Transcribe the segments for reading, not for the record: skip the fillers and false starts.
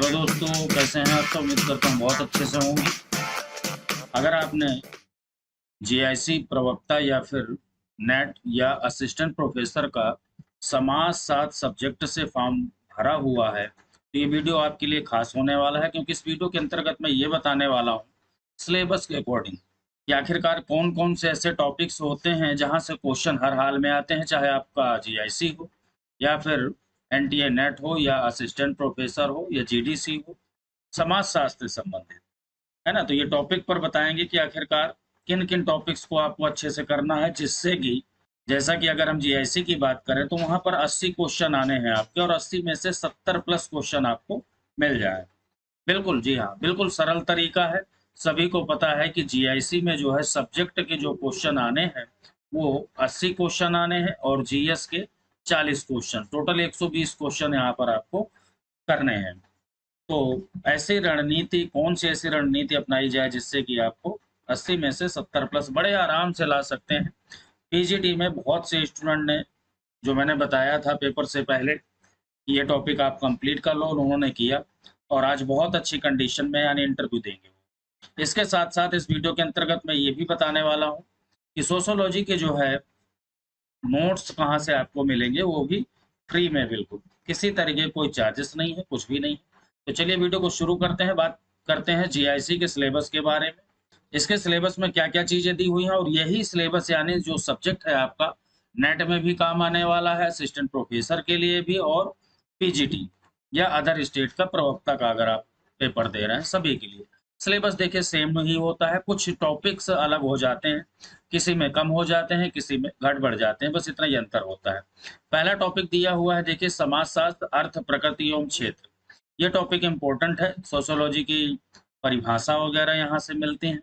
Hello दोस्तों, कैसे हैं आप? तो उम्मीद करता हूँ बहुत अच्छे से होंगे। अगर आपने जीआईसी प्रवक्ता या फिर नेट या असिस्टेंट प्रोफेसर का समाज सात सब्जेक्ट से फॉर्म भरा हुआ है तो ये वीडियो आपके लिए खास होने वाला है, क्योंकि इस वीडियो के अंतर्गत मैं ये बताने वाला हूँ सिलेबस के अकॉर्डिंग कि आखिरकार कौन कौन से ऐसे टॉपिक्स होते हैं जहाँ से क्वेश्चन हर हाल में आते हैं, चाहे आपका जीआईसी हो या फिर एनटीए नेट हो या असिस्टेंट प्रोफेसर हो या जीडीसी हो, समाज शास्त्र से संबंधित है ना। तो ये टॉपिक पर बताएंगे कि आखिरकार किन किन टॉपिक्स को आपको अच्छे से करना है, जिससे कि जैसा कि अगर हम जीआईसी की बात करें तो वहां पर 80 क्वेश्चन आने हैं आपके, और 80 में से 70 प्लस क्वेश्चन आपको मिल जाए। बिल्कुल, जी हाँ, बिल्कुल सरल तरीका है। सभी को पता है कि जीआईसी में जो है सब्जेक्ट के जो क्वेश्चन आने हैं वो 80 क्वेश्चन आने हैं, और जीएस के 40 क्वेश्चन, टोटल 120 क्वेश्चन यहाँ पर आपको करने हैं। तो ऐसी रणनीति, कौन सी ऐसी रणनीति अपनाई जाए जिससे कि आपको 80 में से 70 प्लस बड़े आराम से ला सकते हैं। पीजीटी में बहुत से स्टूडेंट ने, जो मैंने बताया था पेपर से पहले कि ये टॉपिक आप कंप्लीट कर लो, उन्होंने किया और आज बहुत अच्छी कंडीशन में यानी इंटरव्यू देंगे। इसके साथ साथ इस वीडियो के अंतर्गत मैं ये भी बताने वाला हूँ कि सोशोलॉजी के जो है नोट्स कहाँ से आपको मिलेंगे, वो भी फ्री में, बिल्कुल किसी तरीके कोई चार्जेस नहीं है, कुछ भी नहीं। तो चलिए वीडियो को शुरू करते हैं। बात करते हैं जीआईसी के सिलेबस के बारे में। इसके सिलेबस में क्या क्या चीजें दी हुई हैं, और यही सिलेबस यानी जो सब्जेक्ट है आपका नेट में भी काम आने वाला है, असिस्टेंट प्रोफेसर के लिए भी, और पीजीटी या अदर स्टेट का प्रवक्ता का अगर आप पेपर दे रहे हैं, सभी के लिए सिलेबस देखिए सेम ही होता है। कुछ टॉपिक्स अलग हो जाते हैं, किसी में कम हो जाते हैं, किसी में घट बढ़ जाते हैं, बस इतना ही अंतर होता है। पहला टॉपिक दिया हुआ है, देखिए समाजशास्त्र, अर्थ, प्रकृति एवं क्षेत्र। ये टॉपिक इंपॉर्टेंट है। सोशियोलॉजी की परिभाषा वगैरह यहाँ से मिलती हैं,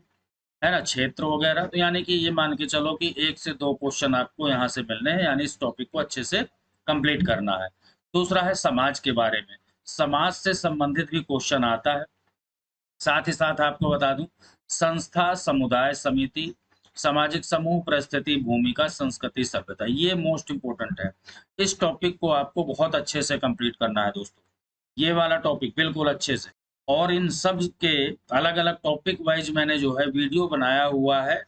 है ना, क्षेत्र वगैरह। तो यानी कि ये मान के चलो कि 1 से 2 क्वेश्चन आपको यहाँ से मिलने हैं, यानी इस टॉपिक को अच्छे से कंप्लीट करना है। दूसरा है समाज के बारे में, समाज से संबंधित भी क्वेश्चन आता है। साथ ही साथ आपको बता दूं, संस्था, समुदाय, समिति, सामाजिक समूह, परिस्थिति, भूमिका, संस्कृति, सभ्यता, ये मोस्ट इंपोर्टेंट है। इस टॉपिक को आपको बहुत अच्छे से कंप्लीट करना है दोस्तों, ये वाला टॉपिक बिल्कुल अच्छे से। और इन सब के अलग अलग टॉपिक वाइज मैंने जो है वीडियो बनाया हुआ है,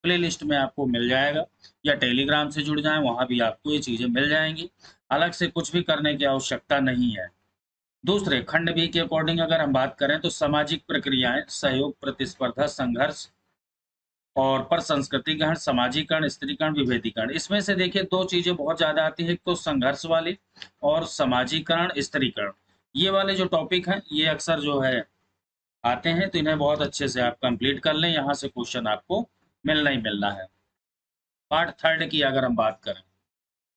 प्लेलिस्ट में आपको मिल जाएगा, या टेलीग्राम से जुड़ जाएं, वहां भी आपको ये चीजें मिल जाएंगी। अलग से कुछ भी करने की आवश्यकता नहीं है। दूसरे खंड बी के अकॉर्डिंग अगर हम बात करें तो सामाजिक प्रक्रियाएं, सहयोग, प्रतिस्पर्धा, संघर्ष और पर संस्कृतिकरण, समाजीकरण, स्त्रीकरण, विभेदीकरण। इसमें से देखिए 2 चीजें बहुत ज्यादा आती है, एक तो संघर्ष वाली और समाजीकरण, स्त्रीकरण। ये वाले जो टॉपिक हैं ये अक्सर जो है आते हैं, तो इन्हें बहुत अच्छे से आप कंप्लीट कर लें, यहाँ से क्वेश्चन आपको मिलना ही मिलना है। पार्ट थर्ड की अगर हम बात करें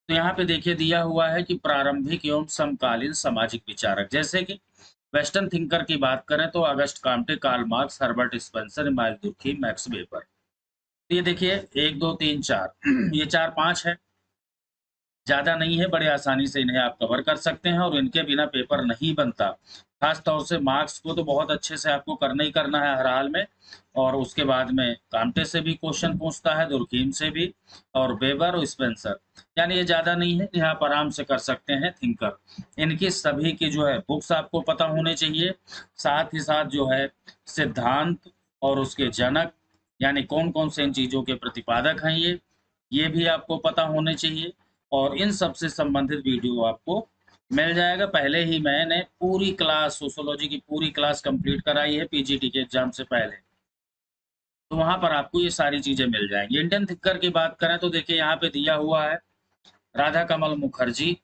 तो यहाँ पे देखिए दिया हुआ है कि प्रारंभिक एवं समकालीन सामाजिक विचारक, जैसे कि वेस्टर्न थिंकर की बात करें तो August Comte, Karl Marx, Herbert Spencer, Emmanuel Durkheim, Max Weber. तो ये देखिए 1 2 3 4 ये 4 5 है, ज़्यादा नहीं है, बड़े आसानी से इन्हें आप कवर कर सकते हैं, और इनके बिना पेपर नहीं बनता। खास तौर से मार्क्स को तो बहुत अच्छे से आपको करना ही करना है हर हाल में, और उसके बाद में काम्टे से भी क्वेश्चन पूछता है, दुर्कीम से भी, और वेबर और स्पेंसर। यानी ये ज़्यादा नहीं है, यहाँ पर आराम से कर सकते हैं थिंकर। इनकी सभी की जो है बुक्स आपको पता होने चाहिए। साथ ही साथ जो है सिद्धांत और उसके जनक, यानी कौन कौन से इन चीज़ों के प्रतिपादक हैं, ये भी आपको पता होने चाहिए। और इन सब से संबंधित वीडियो आपको मिल जाएगा। पहले ही मैंने पूरी क्लास, सोशियोलॉजी की पूरी क्लास कंप्लीट कराई है पीजीटी के एग्जाम से पहले, तो वहां पर आपको ये सारी चीजें मिल जाएंगी। इंडियन थिंकर की बात करें तो देखिए यहाँ पे दिया हुआ है राधा कमल मुखर्जी,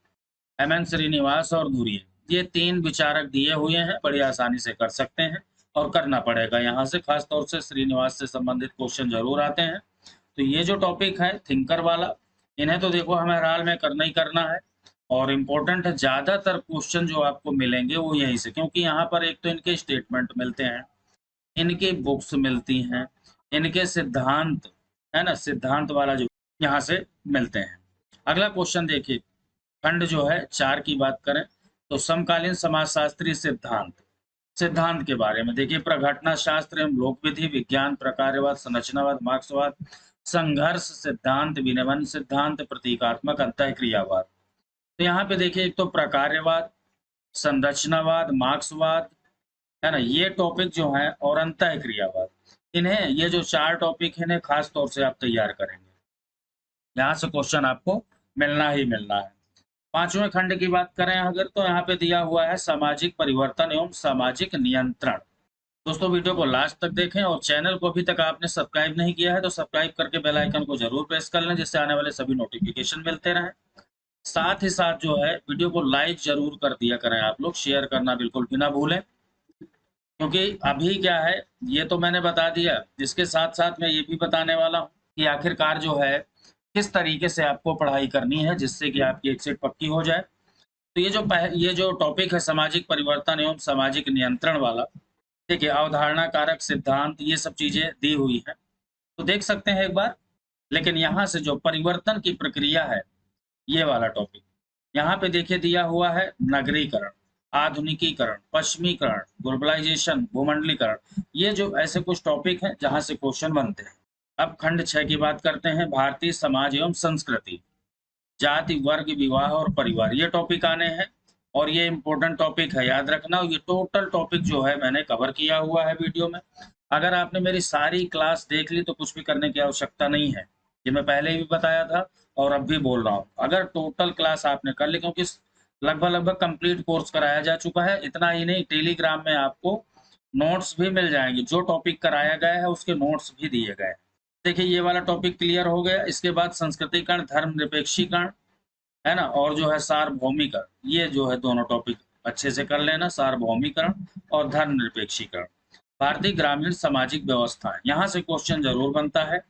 एमएन श्रीनिवास और धुरी, ये 3 विचारक दिए हुए हैं, बड़ी आसानी से कर सकते हैं। और करना पड़ेगा यहाँ से, खास तौर से श्रीनिवास से संबंधित क्वेश्चन जरूर आते हैं। तो ये जो टॉपिक है थिंकर वाला, इन्हें तो देखो हमें हर हाल में करना ही करना है, और इम्पोर्टेंट है। ज़्यादातर क्वेश्चन जो आपको मिलेंगे वो यहीं से, क्योंकि यहाँ पर एक तो इनके स्टेटमेंट मिलते हैं, इनकी बुक्स मिलती हैं, इनके सिद्धांत, है ना, सिद्धांत वाला जो यहाँ से मिलते हैं। अगला क्वेश्चन देखिए, खंड जो है 4 की बात करें तो समकालीन समाजशास्त्री सिद्धांत, सिद्धांत के बारे में देखिए, प्रघटना शास्त्र एवं लोकविधि विज्ञान, प्रकार्यवाद, संरचनावाद, मार्क्सवाद, संघर्ष सिद्धांत, विनयन सिद्धांत, प्रतीकात्मक अंतःक्रियावाद। तो यहाँ पे देखिए एक तो प्रकार्यवाद, संरचनावाद, मार्क्सवाद, है ना, ये टॉपिक जो है, और अंतः क्रियावाद, इन्हें, ये जो 4 टॉपिक है, इन्हें खास तौर से आप तैयार करेंगे। यहाँ से क्वेश्चन आपको मिलना ही मिलना है। 5वें खंड की बात करें अगर, तो यहाँ पे दिया हुआ है सामाजिक परिवर्तन एवं सामाजिक नियंत्रण। दोस्तों वीडियो को लास्ट तक देखें, और चैनल को अभी तक आपने सब्सक्राइब नहीं किया है तो सब्सक्राइब करके बेल आइकन को जरूर प्रेस कर लें, जिससे आने वाले सभी नोटिफिकेशन मिलते रहें। साथ ही साथ जो है वीडियो को लाइक जरूर कर दिया करें आप लोग, शेयर करना बिल्कुल भी ना भूलें, क्योंकि अभी क्या है, ये तो मैंने बता दिया, इसके साथ साथ मैं ये भी बताने वाला हूँ कि आखिरकार जो है किस तरीके से आपको पढ़ाई करनी है जिससे कि आपकी एग्जिट पक्की हो जाए। तो ये जो टॉपिक है सामाजिक परिवर्तन एवं सामाजिक नियंत्रण वाला, ठीक है, अवधारणा कारक सिद्धांत, ये सब चीजें दी हुई है, तो देख सकते हैं एक बार। लेकिन यहाँ से जो परिवर्तन की प्रक्रिया है, ये वाला टॉपिक यहाँ पे देखिए दिया हुआ है, नगरीकरण, आधुनिकीकरण, पश्चिमीकरण, ग्लोबलाइजेशन, भूमंडलीकरण, ये जो ऐसे कुछ टॉपिक हैं जहां से क्वेश्चन बनते हैं। अब खंड 6 की बात करते हैं, भारतीय समाज एवं संस्कृति, जाति, वर्ग, विवाह और परिवार, ये टॉपिक आने हैं, और ये इंपॉर्टेंट टॉपिक है, याद रखना। ये टोटल टॉपिक जो है मैंने कवर किया हुआ है वीडियो में। अगर आपने मेरी सारी क्लास देख ली तो कुछ भी करने की आवश्यकता नहीं है, ये मैं पहले भी बताया था और अब भी बोल रहा हूँ। अगर टोटल क्लास आपने कर ली, क्योंकि लगभग कंप्लीट कोर्स कराया जा चुका है, इतना ही नहीं, टेलीग्राम में आपको नोट्स भी मिल जाएंगे, जो टॉपिक कराया गया है उसके नोट्स भी दिए गए। देखिए ये वाला टॉपिक क्लियर हो गया। इसके बाद संस्कृतिकरण, धर्मनिरपेक्षीकरण, है ना, और जो है सार्वभौमिकरण, ये जो है दोनों टॉपिक अच्छे से कर लेना, सार्वभौमिकरण और धर्मनिरपेक्षीकरण। भारतीय ग्रामीण सामाजिक व्यवस्था, यहाँ से क्वेश्चन जरूर बनता है।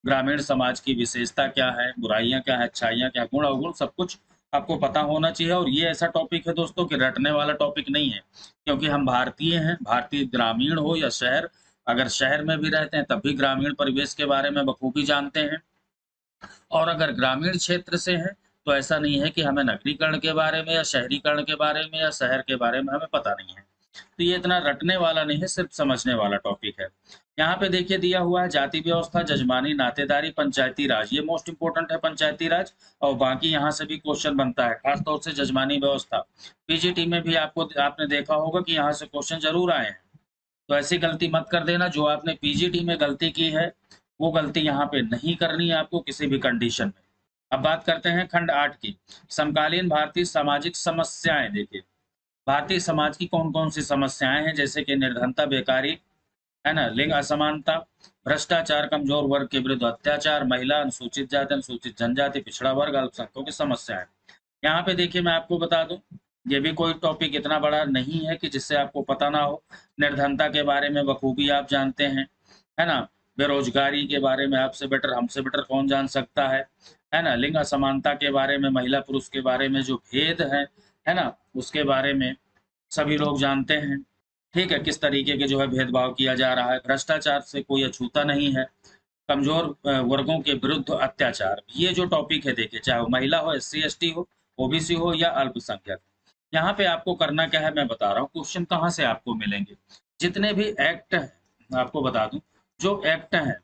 ग्रामीण समाज की विशेषता क्या है, बुराइयां क्या है, अच्छाइयां क्या, गुण अवगुण, सब कुछ आपको पता होना चाहिए। और ये ऐसा टॉपिक है दोस्तों कि रटने वाला टॉपिक नहीं है, क्योंकि हम भारतीय हैं, भारतीय ग्रामीण हो या शहर, अगर शहर में भी रहते हैं तब भी ग्रामीण परिवेश के बारे में बखूबी जानते हैं, और अगर ग्रामीण क्षेत्र से हैं तो ऐसा नहीं है कि हमें नगरीकरण के बारे में या शहरीकरण के बारे में या शहर के बारे में हमें पता नहीं है। तो ये इतना रटने वाला नहीं है, सिर्फ समझने वाला टॉपिक है। यहाँ पे देखिए दिया हुआ है, जाति व्यवस्था, जजमानी, नातेदारी, पंचायती राज, ये मोस्ट इंपोर्टेंट है, पंचायती राज। और बाकी यहाँ से भी क्वेश्चन बनता है, खासतौर से जजमानी व्यवस्था। पीजीटी में भी आपने देखा होगा कि यहाँ से क्वेश्चन जरूर आए हैं, तो ऐसी गलती मत कर देना। जो आपने पीजीटी में गलती की है वो गलती यहाँ पे नहीं करनी है आपको किसी भी कंडीशन में। अब बात करते हैं खंड 8 की, समकालीन भारतीय सामाजिक समस्याएं। देखिए भारतीय समाज की कौन कौन सी समस्याएं हैं, जैसे कि निर्धनता, बेकारी, है ना, लिंग असमानता, भ्रष्टाचार, कमजोर वर्ग के विरुद्ध अत्याचार, महिला, अनुसूचित जाति, अनुसूचित जनजाति, पिछड़ा वर्ग, अल्पसंख्यकों की समस्याएं। यहाँ पे देखिए मैं आपको बता दूं, ये भी कोई टॉपिक इतना बड़ा नहीं है कि जिससे आपको पता ना हो। निर्धनता के बारे में बखूबी आप जानते हैं, है ना, बेरोजगारी के बारे में आपसे बेटर, हमसे बेटर कौन जान सकता है ना, लिंग असमानता के बारे में, महिला पुरुष के बारे में जो भेद है ना, उसके बारे में सभी लोग जानते हैं, ठीक है, किस तरीके के जो है भेदभाव किया जा रहा है, भ्रष्टाचार से कोई अछूता नहीं है, कमजोर वर्गों के विरुद्ध अत्याचार, ये जो टॉपिक है देखिए, चाहे वो महिला हो, SC ST हो, OBC हो या अल्पसंख्यक। यहाँ पे आपको करना क्या है मैं बता रहा हूँ, क्वेश्चन कहाँ से आपको मिलेंगे। जितने भी एक्ट हैं आपको बता दूं, जो एक्ट हैं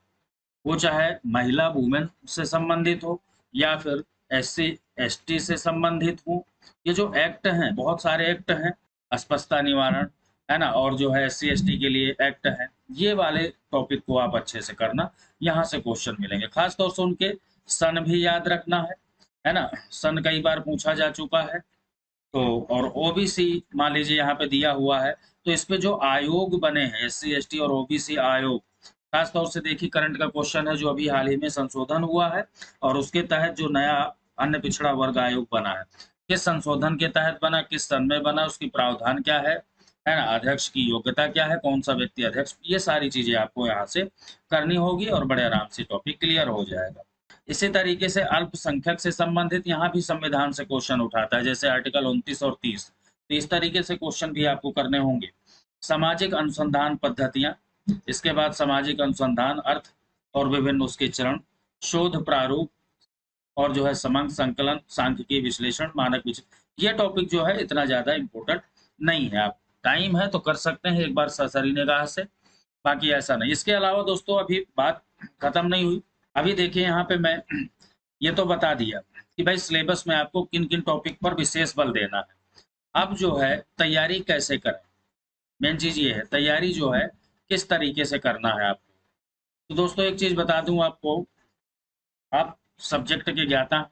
वो चाहे महिला वुमेन से संबंधित हो या फिर SC ST से संबंधित हो, ये जो एक्ट हैं, बहुत सारे एक्ट हैं, अस्पष्टता निवारण, है ना, और जो है SC ST के लिए एक्ट है, ये वाले टॉपिक को आप अच्छे से करना, यहाँ से क्वेश्चन मिलेंगे। खासतौर से उनके सन भी याद रखना है ना, सन कई बार पूछा जा चुका है। तो और OBC मान लीजिए यहाँ पे दिया हुआ है, तो इस पे जो आयोग बने हैं, SC ST और OBC आयोग, खासतौर से देखिए करंट का क्वेश्चन है जो अभी हाल ही में संशोधन हुआ है, और उसके तहत जो नया अन्य पिछड़ा वर्ग आयोग बना है, किस संशोधन के तहत बना, किस सन में बना, उसकी प्रावधान क्या है ना, अध्यक्ष की योग्यता क्या है, कौन सा व्यक्ति अध्यक्ष, ये सारी चीजें आपको यहाँ से करनी होगी और बड़े आराम से टॉपिक क्लियर हो जाएगा। इसी तरीके से अल्पसंख्यक से संबंधित यहाँ भी संविधान से क्वेश्चन उठाता है, जैसे आर्टिकल 29 और 30, तो इस तरीके से क्वेश्चन भी आपको करने होंगे। सामाजिक अनुसंधान पद्धतियां, इसके बाद सामाजिक अनुसंधान अर्थ और विभिन्न उसके चरण, शोध प्रारूप, और जो है समंग संकलन, सांख्यिकीय विश्लेषण, मानक विचलन, ये टॉपिक जो है इतना ज्यादा इंपॉर्टेंट नहीं है, आप टाइम है तो कर सकते हैं एक बार सरसरी निगाह से, बाकी ऐसा नहीं। इसके अलावा दोस्तों अभी बात खत्म नहीं हुई, अभी देखिए यहाँ पे मैं ये तो बता दिया कि भाई सिलेबस में आपको किन किन टॉपिक पर विशेष बल देना है। अब जो है तैयारी कैसे करें, मेन चीज ये है तैयारी जो है किस तरीके से करना है आपको। तो दोस्तों एक चीज बता दूं आपको, आप सब्जेक्ट के ज्ञाता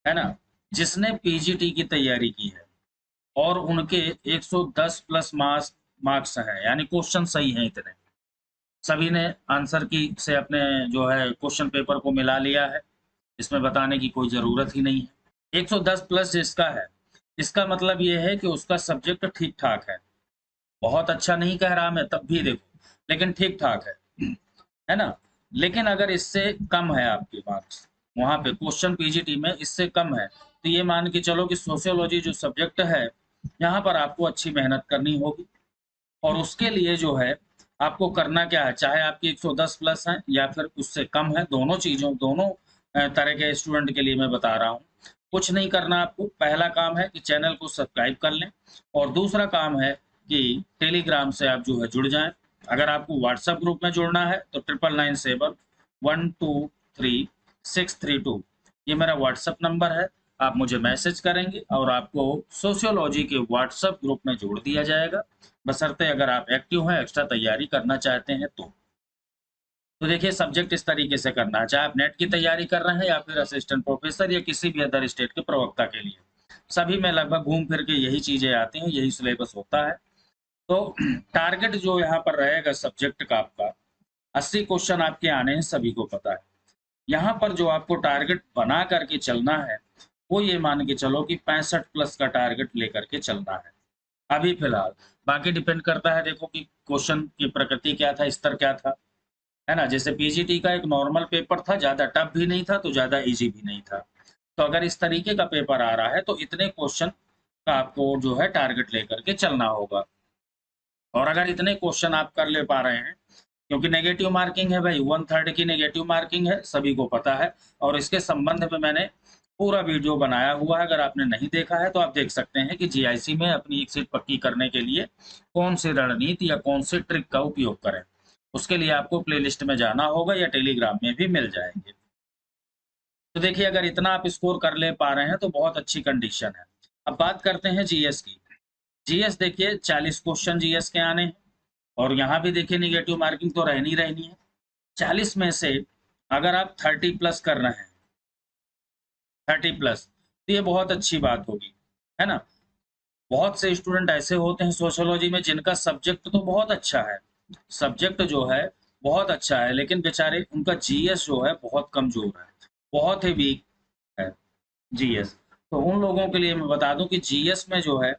है ना, जिसने पीजीटी की तैयारी की है और उनके 110 प्लस मार्क्स हैं, यानी क्वेश्चन सही हैं इतने, सभी ने आंसर की से अपने जो है क्वेश्चन पेपर को मिला लिया है, इसमें बताने की कोई ज़रूरत ही नहीं है। 110 प्लस जिसका है, इसका मतलब ये है कि उसका सब्जेक्ट ठीक ठाक है, बहुत अच्छा नहीं कह रहा मैं तब भी देखो, लेकिन ठीक ठाक है ना। लेकिन अगर इससे कम है आपके मार्क्स, वहाँ पे क्वेश्चन पीजीटी में इससे कम है, तो ये मान के चलो कि सोशियोलॉजी जो सब्जेक्ट है, यहाँ पर आपको अच्छी मेहनत करनी होगी। और उसके लिए जो है आपको करना क्या है, चाहे आपकी 110 प्लस है या फिर उससे कम है, दोनों तरह के स्टूडेंट के लिए मैं बता रहा हूँ। कुछ नहीं करना आपको, पहला काम है कि चैनल को सब्सक्राइब कर लें, और दूसरा काम है कि टेलीग्राम से आप जो है जुड़ जाएं। अगर आपको व्हाट्सएप ग्रुप में जुड़ना है तो 9997123632 ये मेरा व्हाट्सएप नंबर है, आप मुझे मैसेज करेंगे और आपको सोशियोलॉजी के व्हाट्सएप ग्रुप में जोड़ दिया जाएगा, बशर्ते अगर आप एक्टिव हैं, एक्स्ट्रा तैयारी करना चाहते हैं तो देखिए सब्जेक्ट इस तरीके से करना है, चाहे आप नेट की तैयारी कर रहे हैं या फिर असिस्टेंट प्रोफेसर या किसी भी अदर स्टेट के प्रवक्ता के लिए, सभी में लगभग घूम फिर के यही चीजें आती हैं, यही सिलेबस होता है। तो टारगेट जो यहाँ पर रहेगा सब्जेक्ट का आपका 80 क्वेश्चन आपके आने हैं, सभी को पता है। यहाँ पर जो आपको टारगेट बना करके चलना है, वो ये मान के चलो कि 65 प्लस का टारगेट लेकर के चलना है अभी फिलहाल। बाकी डिपेंड करता है, देखो कि क्वेश्चन की प्रकृति क्या था, स्तर क्या था, है ना। जैसे पीजीटी का एक नॉर्मल पेपर था, ज्यादा टफ भी नहीं था तो ज्यादा इजी भी नहीं था। तो अगर इस तरीके का पेपर आ रहा है तो इतने क्वेश्चन का आपको जो है टारगेट लेकर के चलना होगा। और अगर इतने क्वेश्चन आप कर ले पा रहे हैं, क्योंकि नेगेटिव मार्किंग है भाई, 1/3 की नेगेटिव मार्किंग है, सभी को पता है, और इसके संबंध में मैंने पूरा वीडियो बनाया हुआ है, अगर आपने नहीं देखा है तो आप देख सकते हैं कि जीआईसी में अपनी एक सीट पक्की करने के लिए कौन सी रणनीति या कौन सी ट्रिक का उपयोग करें। उसके लिए आपको प्लेलिस्ट में जाना होगा या टेलीग्राम में भी मिल जाएंगे। तो देखिए अगर इतना आप स्कोर कर ले पा रहे हैं तो बहुत अच्छी कंडीशन है। अब बात करते हैं जीएस की। जीएस देखिए 40 क्वेश्चन जीएस के आने हैं, और यहाँ भी देखिए निगेटिव मार्किंग तो रहनी रहनी है। 40 में से अगर आप 30 प्लस कर रहे हैं, 30 प्लस, तो ये बहुत अच्छी बात होगी, है ना। बहुत से स्टूडेंट ऐसे होते हैं सोशियोलॉजी में जिनका सब्जेक्ट तो बहुत अच्छा है, सब्जेक्ट जो है बहुत अच्छा है, लेकिन बेचारे उनका जीएस जो है बहुत कमजोर है, बहुत ही वीक है जीएस। तो उन लोगों के लिए मैं बता दूं कि जीएस में जो है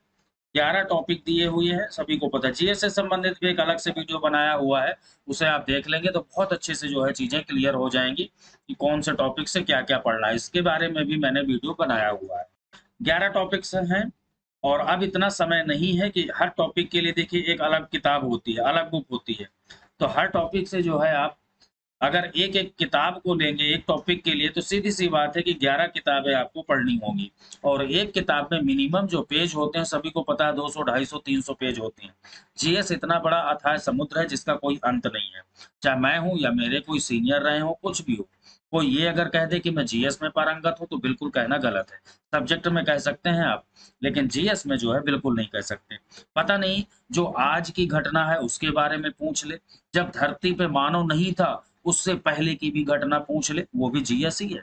11 टॉपिक दिए हुए हैं, सभी को पता है। जीएस से संबंधित भी एक अलग से वीडियो बनाया हुआ है, उसे आप देख लेंगे तो बहुत अच्छे से जो है चीजें क्लियर हो जाएंगी कि कौन से टॉपिक से क्या क्या पढ़ना है, इसके बारे में भी मैंने वीडियो बनाया हुआ है। 11 टॉपिक्स हैं, और अब इतना समय नहीं है कि हर टॉपिक के लिए देखिए एक अलग किताब होती है, अलग बुक होती है। तो हर टॉपिक से जो है आप अगर एक एक किताब को लेंगे एक टॉपिक के लिए, तो सीधी सी बात है कि 11 किताबें आपको पढ़नी होंगी, और एक किताब में मिनिमम जो पेज होते हैं सभी को पता है 200, 250, 300 पेज होते हैं। जीएस इतना बड़ा अथाह समुद्र है जिसका कोई अंत नहीं है, चाहे मैं हूं या मेरे कोई सीनियर रहे हो, कुछ भी हो। कोई ये अगर कह दे कि मैं जीएस में पारंगत हूं तो बिल्कुल कहना गलत है। सब्जेक्ट में कह सकते हैं आप, लेकिन जीएस में जो है बिल्कुल नहीं कह सकते। पता नहीं, जो आज की घटना है उसके बारे में पूछ ले, जब धरती पे मानव नहीं था उससे पहले की भी घटना पूछ ले, वो भी जीएस ही है।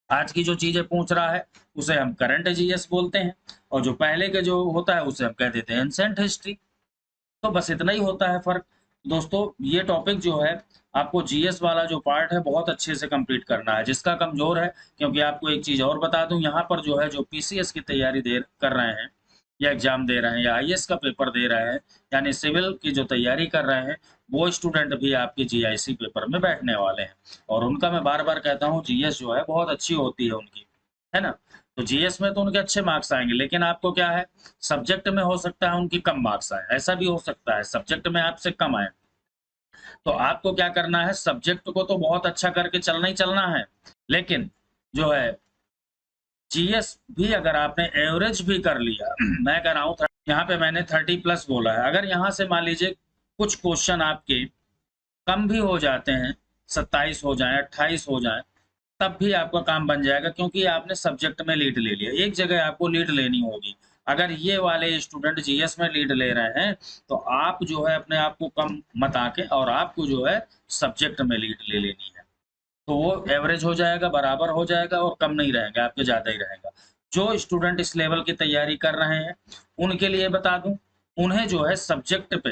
आज की जो चीजें पूछ रहा है उसे हम करंट जीएस बोलते हैं, और जो पहले के जो होता है उसे हम कह देते हैं एंसेंट हिस्ट्री। तो बस इतना ही होता है फर्क। दोस्तों ये टॉपिक जो है आपको जीएस वाला जो पार्ट है बहुत अच्छे से कंप्लीट करना है, जिसका कमजोर है, क्योंकि आपको एक चीज और बता दूं, यहाँ पर जो है जो पीसीएस की तैयारी कर रहे हैं या एग्जाम दे रहे हैं या आईएएस का पेपर दे रहे हैं, यानी सिविल की जो तैयारी कर रहे हैं, वो स्टूडेंट भी आपके जीआईसी पेपर में बैठने वाले हैं। और उनका मैं बार बार कहता हूँ जीएस जो है बहुत अच्छी होती है उनकी, है ना। तो जीएस में तो उनके अच्छे मार्क्स आएंगे, लेकिन आपको क्या है, सब्जेक्ट में हो सकता है उनकी कम मार्क्स आए, ऐसा भी हो सकता है सब्जेक्ट में आपसे कम आए। तो आपको क्या करना है, सब्जेक्ट को तो बहुत अच्छा करके चलना ही चलना है, लेकिन जो है जीएस भी अगर आपने एवरेज भी कर लिया, मैं कह रहा हूँ यहाँ पे मैंने 30 प्लस बोला है, अगर यहाँ से मान लीजिए कुछ क्वेश्चन आपके कम भी हो जाते हैं, 27 हो जाए, 28 हो जाए, तब भी आपका काम बन जाएगा, क्योंकि आपने सब्जेक्ट में लीड ले लिया। एक जगह आपको लीड लेनी होगी, अगर ये वाले स्टूडेंट जीएस में लीड ले रहे हैं तो आप जो है अपने आप को कम मत आके और आपको जो है सब्जेक्ट में लीड ले लेनी है, तो वो एवरेज हो जाएगा, बराबर हो जाएगा और कम नहीं रहेगा, आपके ज़्यादा ही रहेगा। जो स्टूडेंट इस लेवल की तैयारी कर रहे हैं उनके लिए बता दूं, उन्हें जो है सब्जेक्ट पे,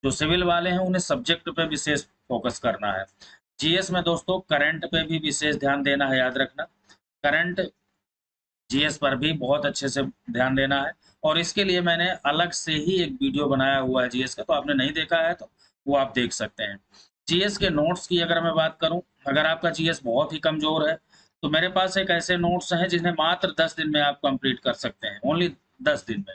जो सिविल वाले हैं उन्हें सब्जेक्ट पे विशेष फोकस करना है। जीएस में दोस्तों करंट पे भी विशेष ध्यान देना है, याद रखना करंट जीएस पर भी बहुत अच्छे से ध्यान देना है। और इसके लिए मैंने अलग से ही एक वीडियो बनाया हुआ है जीएस का, तो आपने नहीं देखा है तो वो आप देख सकते हैं। जीएस के नोट्स की अगर मैं बात करूं, अगर आपका जीएस बहुत ही कमजोर है तो मेरे पास एक ऐसे नोट्स हैं जिन्हें मात्र 10 दिन में आप कंप्लीट कर सकते हैं, ओनली 10 दिन में,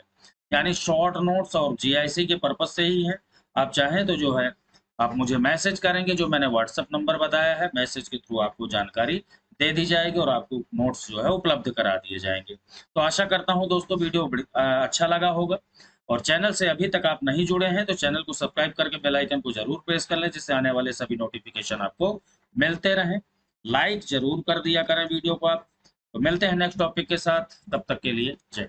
यानी शॉर्ट नोट्स और जीआईसी के पर्पज से ही है। आप चाहें तो जो है आप मुझे मैसेज करेंगे, जो मैंने व्हाट्सएप नंबर बताया है, मैसेज के थ्रू आपको जानकारी दे दी जाएगी और आपको नोट्स जो है उपलब्ध करा दिए जाएंगे। तो आशा करता हूं दोस्तों वीडियो अच्छा लगा होगा, और चैनल से अभी तक आप नहीं जुड़े हैं तो चैनल को सब्सक्राइब करके बेल आइकन को जरूर प्रेस कर लें, जिससे आने वाले सभी नोटिफिकेशन आपको मिलते रहें। लाइक जरूर कर दिया करें वीडियो को आप। तो मिलते हैं नेक्स्ट टॉपिक के साथ, तब तक के लिए जय।